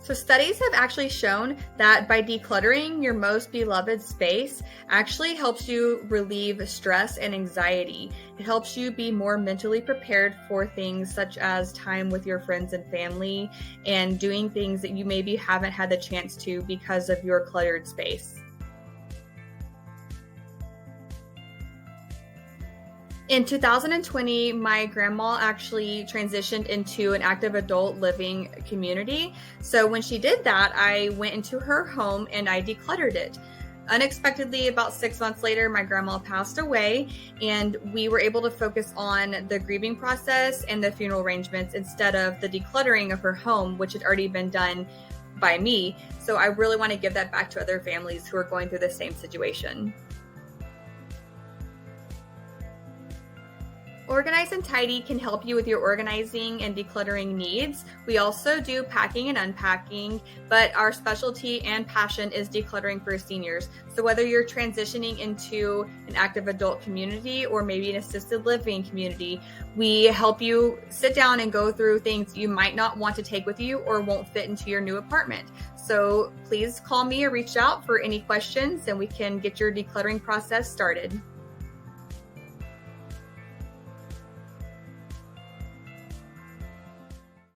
So studies have actually shown that by decluttering your most beloved space actually helps you relieve stress and anxiety. It helps you be more mentally prepared for things such as time with your friends and family and doing things that you maybe haven't had the chance to because of your cluttered space. In 2020, my grandma actually transitioned into an active adult living community. So when she did that, I went into her home and I decluttered it. Unexpectedly, about 6 months later, my grandma passed away, and we were able to focus on the grieving process and the funeral arrangements instead of the decluttering of her home, which had already been done by me. So I really want to give that back to other families who are going through the same situation. Organize and Tidy can help you with your organizing and decluttering needs. We also do packing and unpacking, but our specialty and passion is decluttering for seniors. So whether you're transitioning into an active adult community or maybe an assisted living community, we help you sit down and go through things you might not want to take with you or won't fit into your new apartment. So please call me or reach out for any questions and we can get your decluttering process started.